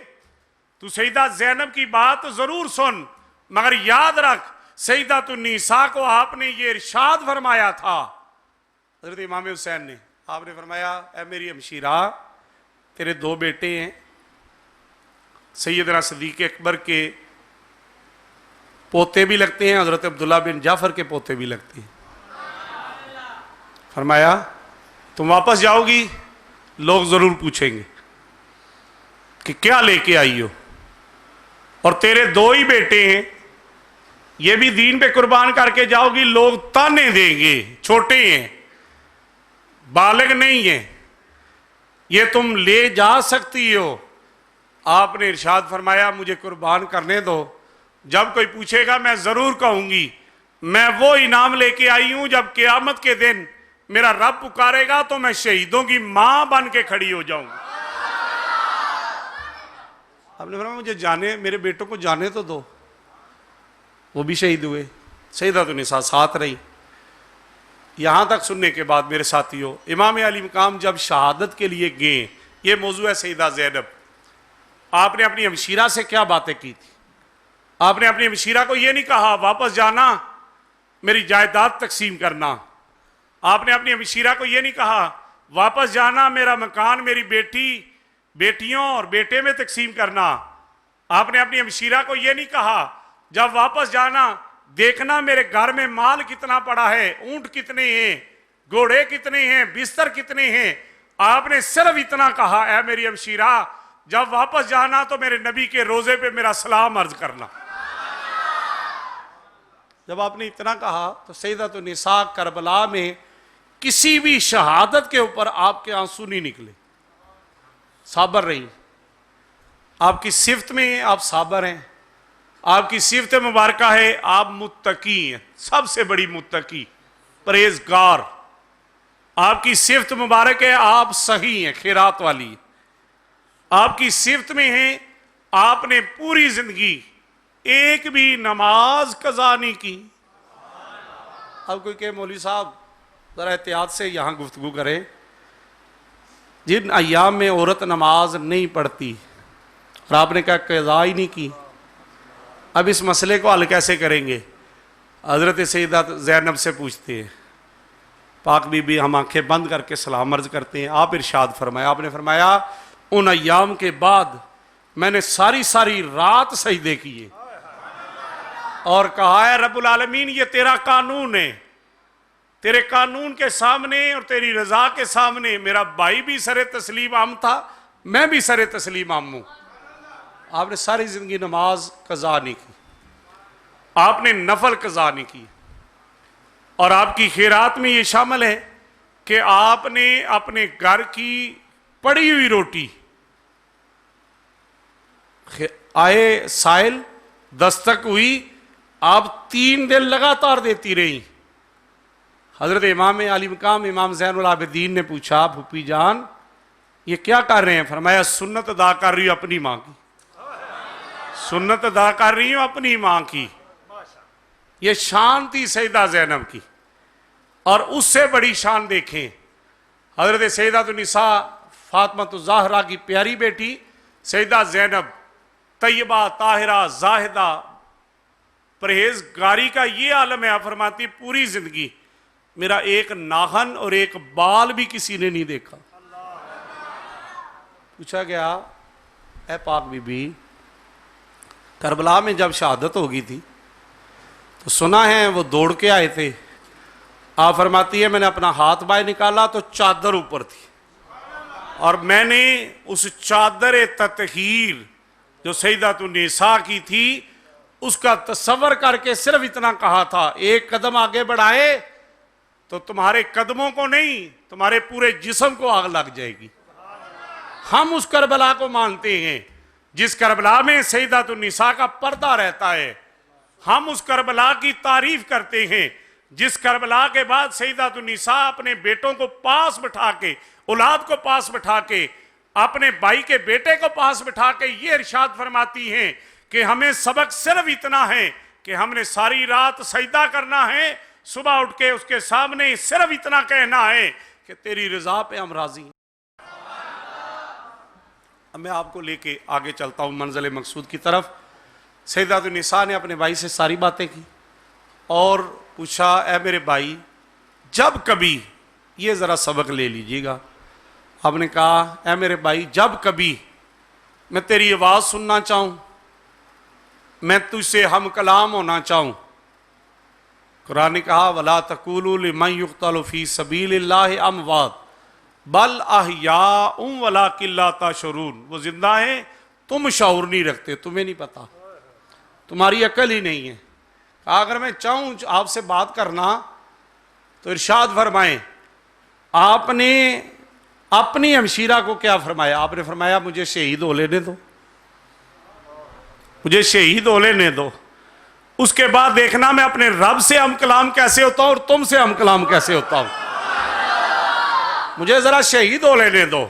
तू सईदा ज़ैनब की बात जरूर सुन, मगर याद रख सईदा तू निसा को आपने ये इरशाद फरमाया था, हजरत इमाम हुसैन ने, आपने फरमाया ऐ मेरी हमशीरा, तेरे दो बेटे हैं, सैयदना सिद्दीक़ अकबर के पोते भी लगते हैं, हजरत अब्दुल्ला बिन जाफर के पोते भी लगते हैं। फरमाया तुम वापस जाओगी, लोग जरूर पूछेंगे कि क्या लेके आई हो, और तेरे दो ही बेटे हैं, ये भी दीन पे कुर्बान करके जाओगी, लोग ताने देंगे, छोटे हैं, बालिग नहीं है, ये तुम ले जा सकती हो। आपने इरशाद फरमाया मुझे कुर्बान करने दो, जब कोई पूछेगा मैं जरूर कहूंगी मैं वो इनाम लेके आई हूं, जब क़यामत के दिन मेरा रब पुकारेगा तो मैं शहीदों की मां बन के खड़ी हो जाऊंगी। आपने फरमाया मुझे जाने, मेरे बेटों को जाने तो दो, वो भी शहीद हुए, सईदा निसा साथ रही। यहां तक सुनने के बाद मेरे साथियों, इमाम अली मकाम जब शहादत के लिए गए, ये मौजू है सईदा ज़ैनब, आपने अपनी हमशीरा से क्या बातें की थी? आपने अपनी हमशीरा को यह नहीं कहा वापस जाना मेरी जायदाद तकसीम करना, आपने अपनी हमशीरा को यह नहीं कहा वापस जाना मेरा मकान मेरी बेटी बेटियों और बेटे में तकसीम करना, आपने अपनी हमशीरा को यह नहीं कहा जब वापस जाना देखना मेरे घर में माल कितना पड़ा है, ऊंट कितने हैं, घोड़े कितने हैं, बिस्तर कितने हैं। आपने सिर्फ इतना कहा ऐ मेरी हमशीरा, जब वापस जाना तो मेरे नबी के रोजे पे मेरा सलाम अर्ज करना। जब आपने इतना कहा तो सईदतुन निसा करबला में किसी भी शहादत के ऊपर आपके आंसू नहीं निकले, साबर रही। आपकी सिफ्त में आप साबर हैं, आपकी सिफ्त मुबारक है आप मुत्तकी हैं, सबसे बड़ी मुत्तकी परहेजगार। आपकी सिफ्त मुबारक है आप सही हैं, खैरात वाली। आपकी सिफ्त में है आपने पूरी जिंदगी एक भी नमाज कज़ा नहीं की। अब कोई कहे मौलवी साहब जरा एहतियात से यहां गुफ्तगू करें, जिन अय्याम में औरत नमाज नहीं पढ़ती और आपने कहा कज़ा ही नहीं की, अब इस मसले को हल कैसे करेंगे? हजरत सईदा ज़ैनब से पूछते हैं, पाक बीबी हम आंखें बंद करके सलाम अर्ज करते हैं। आप इरशाद फरमाया, आपने फरमाया उन अय्याम के बाद मैंने सारी सारी रात सजदे किए और कहा है रब्बुल आलमीन ये तेरा कानून है, तेरे कानून के सामने और तेरी रजा के सामने मेरा भाई भी सरे तस्लीम आम था, मैं भी सरे तस्लीम आम हूं। आपने सारी जिंदगी नमाज कज़ा नहीं की, आपने नफल कज़ा नहीं की, और आपकी खैरात में ये शामिल है कि आपने अपने घर की पड़ी हुई रोटी, आए साइल दस्तक हुई, आप 3 दिन लगातार देती रही। हजरत इमाम अली मकाम इमाम ज़ैनुल आबिदीन ने पूछा फूफी जान ये क्या कर रहे हैं? फरमाया सुन्नत अदा कर रही हूं अपनी मां की, सुन्नत अदा कर रही हूं अपनी मां की। ये शान थी सईदा ज़ैनब की, और उससे बड़ी शान देखें हजरत सईदतुन निसा फातिमा ज़हरा की प्यारी बेटी सईदा ज़ैनब तैयबा ताहिरा जाहिदा, परहेजगारी का ये आलम है। आप फरमाती पूरी जिंदगी मेरा एक नाखन और एक बाल भी किसी ने नहीं देखा। पूछा गया ऐ पाक बीबी करबला में जब शहादत हो गई थी तो सुना है वो दौड़ के आए थे। आप फरमाती है मैंने अपना हाथ बाहर निकाला तो चादर ऊपर थी, और मैंने उस चादर ततहीर जो सैयदतुन्निसा की थी उसका तसव्वुर करके सिर्फ इतना कहा था, एक कदम आगे बढ़ाए तो तुम्हारे कदमों को नहीं तुम्हारे पूरे जिस्म को आग लग जाएगी। हम उस करबला को मानते हैं जिस करबला में सैयदतुन्निसा का पर्दा रहता है। हम उस करबला की तारीफ करते हैं जिस करबला के बाद सैयदतुन्निसा अपने बेटों को पास बिठा के, औलाद को पास बिठा के, अपने भाई के बेटे को पास बिठा के ये इरशाद फरमाती हैं कि हमें सबक सिर्फ इतना है कि हमने सारी रात सजदा करना है, सुबह उठ के उसके सामने सिर्फ इतना कहना है कि तेरी रजा पे हम राजी हैं। अब मैं आपको लेके आगे चलता हूं मंजिल मकसूद की तरफ। सैयदतुन्निसा ने अपने भाई से सारी बातें की और पूछा, ऐ मेरे भाई जब कभी ये ज़रा सबक ले लीजिएगा। आपने कहा, ऐ मेरे भाई जब कभी मैं तेरी आवाज़ सुनना चाहूँ, मैं तुझसे हम कलाम होना चाहूँ। कुरान ने कहा, वला तक़ूलू लिमन युक़्तलु फ़ी सबीलिल्लाहि अमवात बल अहयाउम वलाकिन ला तशऊरून। वो जिंदा है, तुम शऊर नहीं रखते, तुम्हें नहीं पता, तुम्हारी अकल ही नहीं है। कहा अगर मैं चाहूँ आपसे बात करना तो इरशाद फरमाएं। आपने अपनी हमशीरा को क्या फरमाया? आपने फरमाया मुझे शहीद हो लेने दो, मुझे शहीद हो लेने दो, उसके बाद देखना मैं अपने रब से हम कलाम कैसे होता हूं और तुमसे हम कलाम कैसे होता हूं। मुझे जरा शहीद हो लेने दो।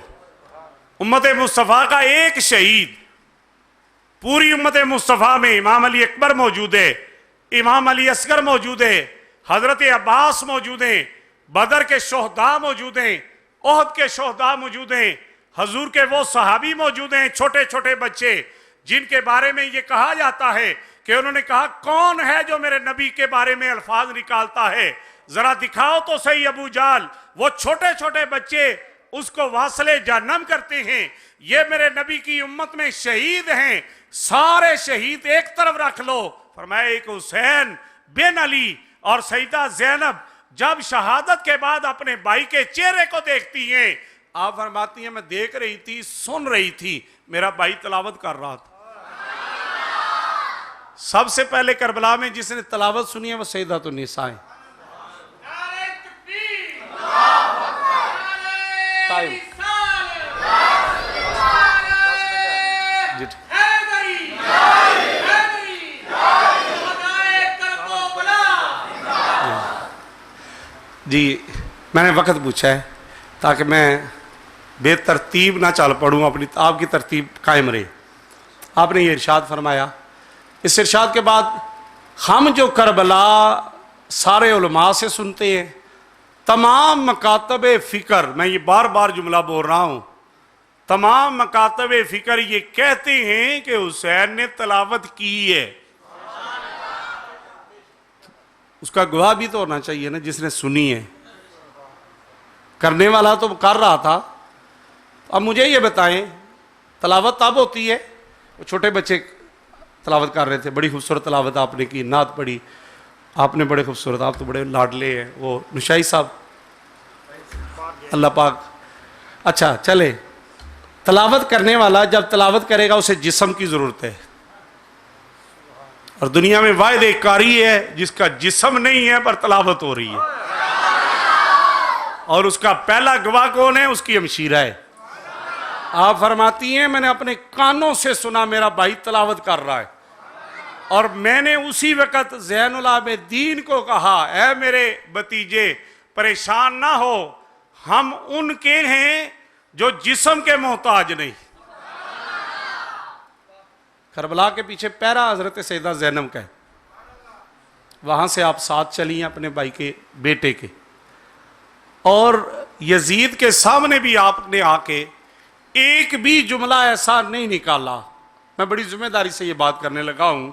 उम्मत मुस्तफ़ा का एक शहीद, पूरी उम्मत मुस्तफ़ा में इमाम अली अकबर मौजूद है, इमाम अली असगर मौजूद है, हजरत अब्बास मौजूद हैं, बदर के शोहदा मौजूद हैं, ओहद के शोहदा मौजूद हैं, हजूर के वो सहाबी मौजूद हैं, छोटे छोटे बच्चे जिनके बारे में ये कहा जाता है कि उन्होंने कहा कौन है जो मेरे नबी के बारे में अल्फाज निकालता है, जरा दिखाओ तो सही अबू जाल। वो छोटे छोटे बच्चे उसको वासले जहन्नम करते हैं। ये मेरे नबी की उम्मत में शहीद हैं, सारे शहीद एक तरफ रख लो। फरमाया एक हुसैन बिन अली और सईदा ज़ैनब जब शहादत के बाद अपने भाई के चेहरे को देखती हैं, आप फरमाती हैं मैं देख रही थी, सुन रही थी, मेरा भाई तलावत कर रहा था। सबसे पहले करबला में जिसने तलावत सुनी है वो सैयदतुन्निसा है। जी मैंने वक्त पूछा है ताकि मैं बेतरतीब ना चल पड़ूँ, अपनी आपकी तरतीब कायम रहे। आपने ये इरशाद फरमाया। इस इरशाद के बाद हम जो करबला सारे उलमा से सुनते हैं, तमाम मकातब फ़िक्र, मैं ये बार बार जुमला बोल रहा हूँ, तमाम मकातब फ़िक्र ये कहते हैं कि हुसैन ने तलावत की है। उसका गवाह भी तो होना चाहिए ना जिसने सुनी है। करने वाला तो कर रहा था। अब मुझे ये बताएं तलावत तब होती है, वो छोटे बच्चे तलावत कर रहे थे, बड़ी खूबसूरत तलावत आपने की, नात पढ़ी आपने, बड़े खूबसूरत, आप तो बड़े लाडले हैं। वो नुशाई साहब, अल्लाह पाक। अच्छा चले, तलावत करने वाला जब तलावत करेगा उसे जिस्म की ज़रूरत है, और दुनिया में वाहिद एक कारी है जिसका जिस्म नहीं है पर तलावत हो रही है, और उसका पहला गवाह कौन है? उसकी हमशीरा है। आप फरमाती हैं मैंने अपने कानों से सुना मेरा भाई तलावत कर रहा है, और मैंने उसी वक्त ज़ैनुल आबिदीन को कहा ऐ मेरे भतीजे परेशान ना हो, हम उनके हैं जो जिस्म के मोहताज नहीं। करबला के पीछे पैरा हजरत सैयदा ज़ैनब का है, वहां से आप साथ चली अपने भाई के बेटे के, और यजीद के सामने भी आपने आके एक भी जुमला ऐसा नहीं निकाला। मैं बड़ी जिम्मेदारी से ये बात करने लगा हूं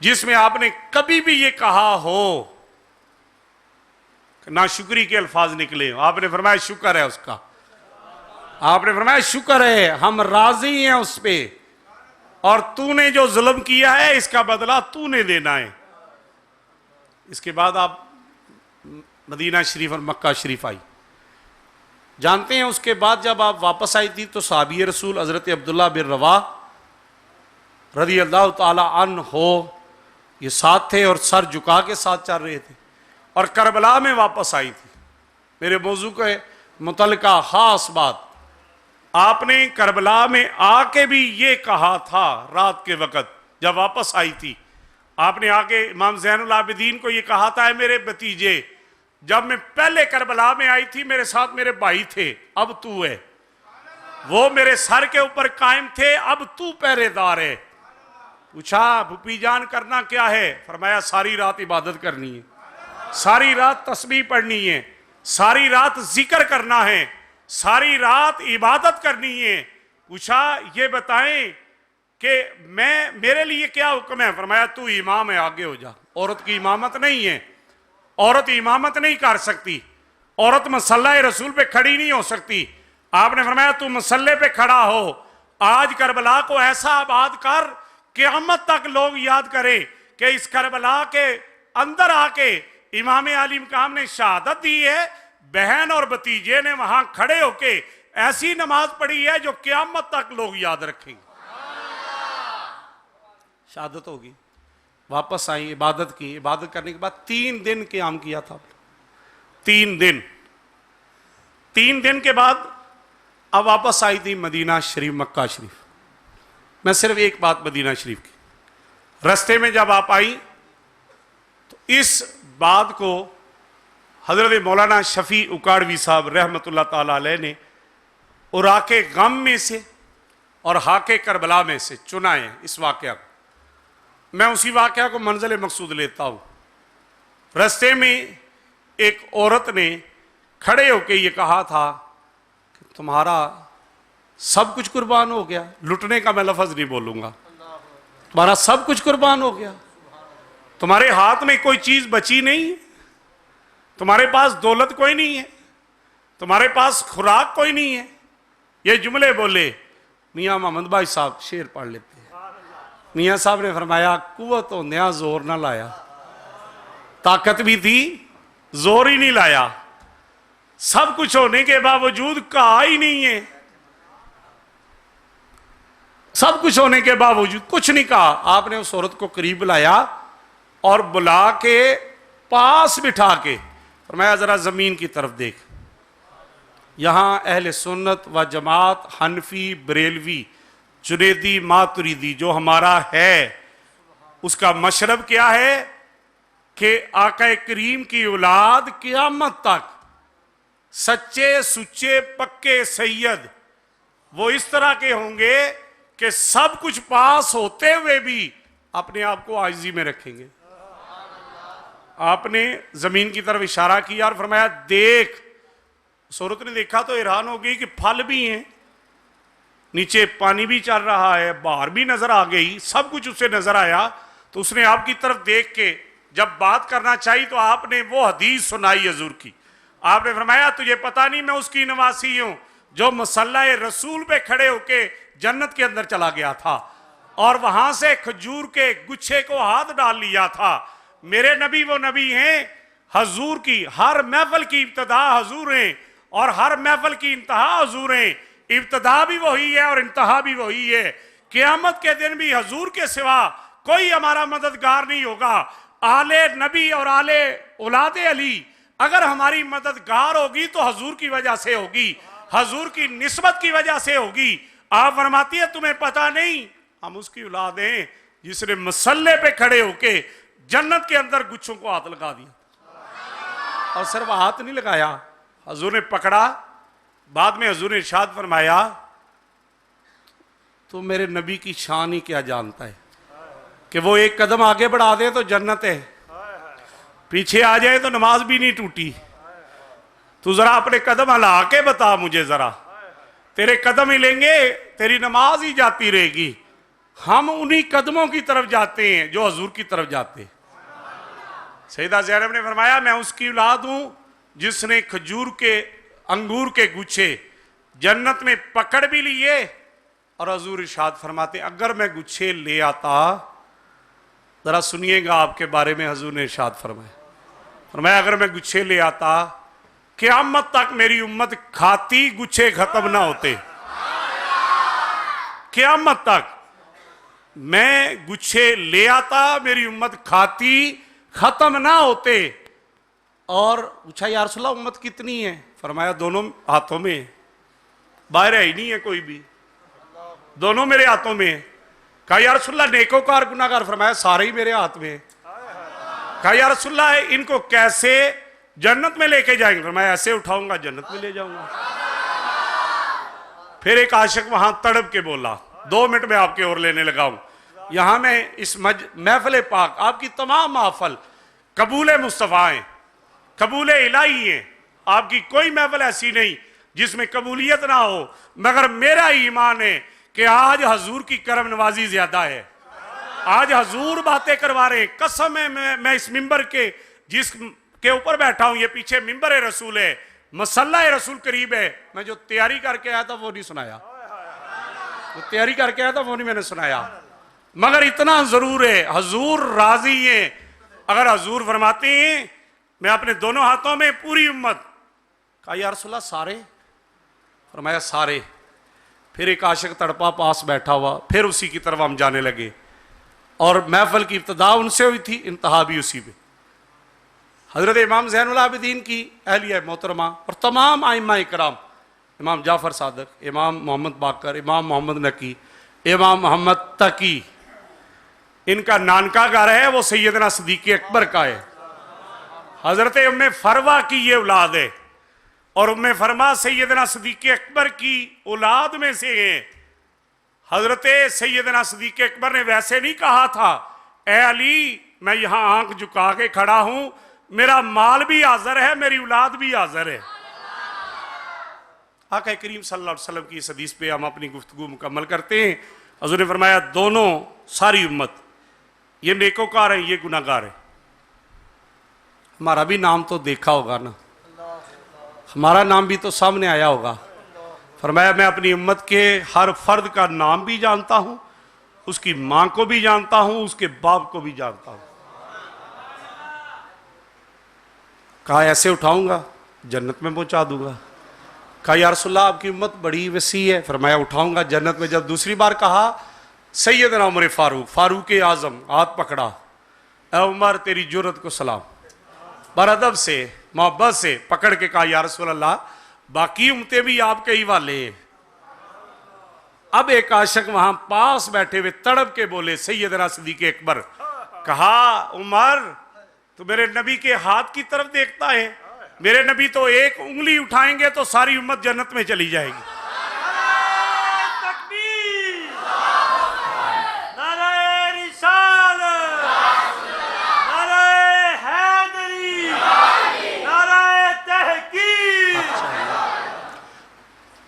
जिसमें आपने कभी भी ये कहा हो ना शुक्री के अल्फाज निकले। आपने फरमाया शुक्र है उसका, आपने फरमाया शुक्र है, हम राजी हैं उस पे, और तूने जो जुल्म किया है इसका बदला तूने देना है। इसके बाद आप मदीना शरीफ और मक्का शरीफ आई। जानते हैं उसके बाद जब आप वापस आई थी तो साहबी रसूल हज़रत अब्दुल्ला बिन रवा रज़ी अल्लाह ताला अन्हु हो ये साथ थे और सर झुका के साथ चल रहे थे और करबला में वापस आई थी। मेरे मौजू के मुतल्लिका खास बात, आपने करबला में आके भी ये कहा था रात के वक़्त जब वापस आई थी, आपने आके इमाम ज़ैनुल आबिदीन को ये कहा था, मेरे भतीजे जब मैं पहले करबला में आई थी मेरे साथ मेरे भाई थे, अब तू है, वो मेरे सर के ऊपर कायम थे, अब तू पहरेदार है। पूछा भूपी जान करना क्या है? फरमाया सारी रात इबादत करनी है, सारी रात तस्बीह पढ़नी है, सारी रात जिक्र करना है, सारी रात इबादत करनी है। पूछा ये बताएं कि मेरे लिए क्या हुक्म है? फरमाया तू इमाम है, आगे हो जा। औरत की इमामत नहीं है, औरत इमामत नहीं कर सकती, औरत मसल्ला रसूल पे खड़ी नहीं हो सकती। आपने फरमाया तू मसल्ले पे खड़ा हो, आज करबला को ऐसा आबाद कर क़यामत तक लोग याद करें कि इस करबला के अंदर आके इमाम आली मकाम ने शहादत दी है, बहन और भतीजे ने वहां खड़े होके ऐसी नमाज पढ़ी है जो क़यामत तक लोग याद रखेंगे। शहादत होगी, वापस आई, इबादत की, इबादत करने के बाद 3 दिन क़याम किया था। 3 दिन, 3 दिन के बाद अब वापस आई थी मदीना शरीफ मक्का शरीफ। मैं सिर्फ एक बात मदीना शरीफ की, रास्ते में जब आप आई तो इस बात को हजरत मौलाना शफी उकाड़वी साहब रहमतुल्लाह ताला अलैह ने उराके गम में से और हाके करबला में से चुना है इस वाक़या को। मैं उसी वाक़या को मंजिल मकसूद लेता हूँ। रास्ते में एक औरत ने खड़े होकर ये कहा था कि तुम्हारा सब कुछ कुर्बान हो गया। लुटने का मैं लफ्ज़ नहीं बोलूँगा, तुम्हारा सब कुछ कुर्बान हो गया, तुम्हारे हाथ में कोई चीज़ बची नहीं है, तुम्हारे पास दौलत कोई नहीं है, तुम्हारे पास खुराक कोई नहीं है। ये जुमले बोले। मियाँ मोहम्मद भाई साहब शेर पढ़ लेते हैं। मियाँ साहब ने फरमाया कुव्वत होंदिया जोर ना लाया, ताकत भी थी जोर ही नहीं लाया, सब कुछ होने के बावजूद कहा ही नहीं है, सब कुछ होने के बावजूद कुछ नहीं कहा। आपने उस औरत को करीब लाया और बुला के पास बिठा के फरमाया जरा जमीन की तरफ देख। यहां अहले सुन्नत व जमात, हनफी, बरेलवी, जुनेदी, मातुरीदी जो हमारा है उसका मशरब क्या है कि आका करीम की औलाद क़यामत तक सच्चे सुच्चे पक्के सैयद वो इस तरह के होंगे कि सब कुछ पास होते हुए भी अपने आप को आजिज़ी में रखेंगे। आपने जमीन की तरफ इशारा किया और फरमाया देख। सूरत ने देखा तो हैरान हो गई कि फल भी हैं, नीचे पानी भी चल रहा है, बाहर भी नजर आ गई, सब कुछ उसे नजर आया। तो उसने आपकी तरफ देख के जब बात करना चाहिए तो आपने वो हदीस सुनाई हजूर की। आपने फरमाया तुझे पता नहीं मैं उसकी नवासी हूं जो मसल्ला रसूल पे खड़े होके जन्नत के अंदर चला गया था और वहां से खजूर के गुच्छे को हाथ डाल लिया था। मेरे नबी वो नबी हैं हजूर की हर महफिल की इब्तदा हजूर हैं और हर महफिल की इंतहा हजूर हैं। इब्तदा भी वही है और इंतहा भी वही है। क़यामत के दिन भी हजूर के सिवा कोई हमारा मददगार नहीं होगा। आले नबी और आले औलादे अली अगर हमारी मददगार होगी तो हजूर की वजह से होगी, हजूर की निस्बत की वजह से होगी। आप फरमाती है तुम्हें पता नहीं हम उसकी औलाद हैं जिसने मसल्ले पे खड़े होके जन्नत के अंदर गुच्छों को हाथ लगा दिया। और सिर्फ हाथ नहीं लगाया, हजूर ने पकड़ा। बाद में हजूर ने इरशाद फरमाया तो मेरे नबी की शान ही क्या जानता है कि वो एक कदम आगे बढ़ा दे तो जन्नत है, पीछे आ जाए तो नमाज भी नहीं टूटी। तू जरा अपने कदम हिला के बता मुझे जरा, तेरे कदम ही लेंगे तेरी नमाज ही जाती रहेगी। हम उन्हीं कदमों की तरफ जाते हैं जो हजूर की तरफ जाते हैं। सैयदा ज़ैनब ने फरमाया मैं उसकी औलाद हूं जिसने खजूर के अंगूर के गुच्छे जन्नत में पकड़ भी लिए। और हजूर इरशाद फरमाते अगर मैं गुच्छे ले आता ज़रा सुनिएगा आपके बारे में हजूर ने इरशाद फरमाया अगर मैं गुच्छे ले आता, क़यामत तक मेरी उम्मत खाती, गुच्छे खत्म ना होते। क़यामत तक मैं गुच्छे ले आता, मेरी उम्मत खाती, खत्म ना होते। और पूछा या रसूलल्लाह उम्मत कितनी है? फरमाया दोनों हाथों में है, बाहर है ही नहीं है कोई भी, दोनों मेरे हाथों में है। कहा या रसूलल्लाह नेकोकार गुनाहगार? फरमाया सारे ही मेरे हाथ में है। कहा या रसूलल्लाह इनको कैसे जन्नत में लेके जाएंगे? फरमाया ऐसे उठाऊंगा जन्नत में ले जाऊंगा। फिर एक आशिक वहां तड़प के बोला, 2 मिनट में आपके ओर लेने लगा हूं। यहां में इस महफिल पाक आपकी तमाम महफल कबूल मुस्तफ़ा हैं, कबूल इलाही हैं। आपकी कोई महफिल ऐसी नहीं जिसमें कबूलियत ना हो, मगर मेरा ईमान है कि आज हजूर की करम नवाजी ज्यादा है। आज हजूर बातें करवा रहे हैं। कसम है मैं इस मिंबर के जिस के ऊपर बैठा हूं, ये पीछे मिंबर रसूल है, मसल्ला रसूल करीब है। मैं जो तैयारी करके आया था वो नहीं सुनाया, जो तैयारी करके आया था वो नहीं मैंने सुनाया, मगर इतना जरूर है हजूर राजी है। अगर हजूर फरमाते हैं मैं अपने दोनों हाथों में पूरी उम्मत। कहा या रसूलल्लाह सारे? फरमाया सारे। फिर एक आशिक तड़पा पास बैठा हुआ, फिर उसी की तरफ हम जाने लगे और महफिल की इब्तदा उनसे हुई थी, इंतहा भी उसी पे। हजरत इमाम ज़ैनुल आबिदीन की अहलिया मोहतरमा और तमाम आइम्मा इकराम, इमाम जाफ़र सादक, इमाम मोहम्मद बाकर, इमाम मोहम्मद नकी, इमाम मोहम्मद तकी, इनका नानका घर है वो सैयदना सिद्दीक़ अकबर का है। हजरत उम्मे फरवा की ये औलाद है और उम्मे फरमा सैयदना सिद्दीक़ अकबर की औलाद में से है। हजरत सैयदना सिद्दीक़ अकबर ने वैसे नहीं कहा था, ए अली मैं यहां आंख झुका के खड़ा हूं, मेरा माल भी हाजिर है, मेरी औलाद भी हाजिर है। आका करीम सल्लल्लाहु अलैहि वसल्लम की इस हदीस पे हम अपनी गुफ्तगू मुकम्मल करते हैं। हजूर ने फरमाया दोनों सारी उम्मत, ये नेकोकार है, ये गुनाहगार है। हमारा भी नाम तो देखा होगा ना, हमारा नाम भी तो सामने आया होगा। फरमाया मैं अपनी उम्मत के हर फर्द का नाम भी जानता हूं, उसकी मां को भी जानता हूं, उसके बाप को भी जानता हूं। कहा ऐसे उठाऊंगा जन्नत में पहुंचा दूंगा। कहा या रसूलल्लाह आपकी उम्मत बड़ी वसी है। फरमाया उठाऊंगा जन्नत में। जब दूसरी बार कहा सैयदना उमर फारूक, फारूक आजम, हाथ पकड़ा, ए उमर तेरी जुर्रत को सलाम। बरअदब से मोहब्बत से पकड़ के कहा या रसूलल्लाह बाकी उम्मतें भी आपके ही वाले हैं। अब एक आशिक वहां पास बैठे हुए तड़प के बोले सैयदना सिद्दीक़ अकबर, कहा उमर तो मेरे नबी के हाथ की तरफ देखता है, मेरे नबी तो एक उंगली उठाएंगे तो सारी उम्मत जन्नत में चली जाएगी।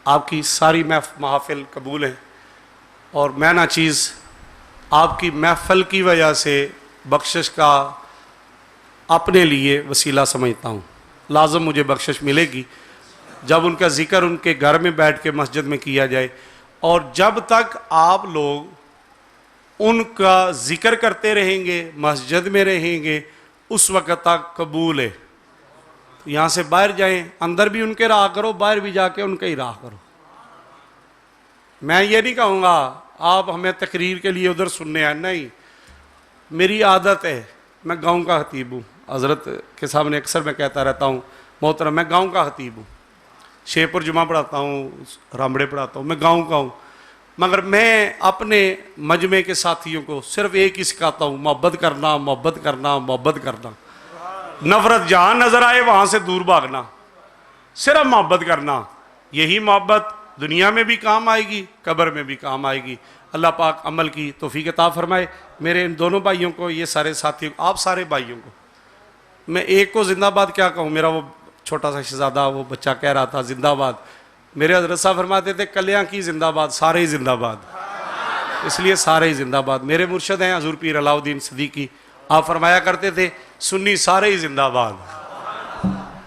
आपकी सारी महफिल कबूल है और मैं ना चीज़ आपकी महफिल की वजह से बख्शिश का अपने लिए वसीला समझता हूँ। लाजम मुझे बख्शिश मिलेगी जब उनका ज़िक्र उनके घर में बैठ के मस्जिद में किया जाए, और जब तक आप लोग उनका ज़िक्र करते रहेंगे, मस्जिद में रहेंगे, उस वक़्त तक कबूल है। तो यहाँ से बाहर जाएं, अंदर भी उनके रहा करो, बाहर भी जाके उनके ही रहा करो। मैं ये नहीं कहूँगा आप हमें तकरीर के लिए उधर सुनने आए, नहीं, मेरी आदत है, मैं गांव का खतीब हूँ। हज़रत के सामने अक्सर मैं कहता रहता हूँ मोहतरम मैं गांव का खतीब हूँ, शेरपुर जुमा पढ़ाता हूँ, रामड़े पढ़ाता हूँ, मैं गांव का हूँ, मगर मैं अपने मजमे के साथियों को सिर्फ एक ही सिखाता हूँ, मोहब्बत करना, मोहब्बत करना, मोहब्बत करना। नफरत जहाँ नज़र आए वहाँ से दूर भागना, सिर्फ मोहब्बत करना। यही मोहब्बत दुनिया में भी काम आएगी, कब्र में भी काम आएगी। अल्लाह पाक अमल की तौफीक अता फरमाए। मेरे इन दोनों भाइयों को, ये सारे साथियों, आप सारे भाइयों को, मैं एक को जिंदाबाद क्या कहूँ, मेरा वो छोटा सा शहजादा वो बच्चा कह रहा था जिंदाबाद, मेरे हज़रत साहब फरमाते थे कल्याण की जिंदाबाद, सारे ही जिंदाबाद, इसलिए सारे ही जिंदाबाद। मेरे मुर्शद हैं हजूर पीर अलाउद्दीन सिद्दीकी, आप फरमाया करते थे सुन्नी सारे ही जिंदाबाद।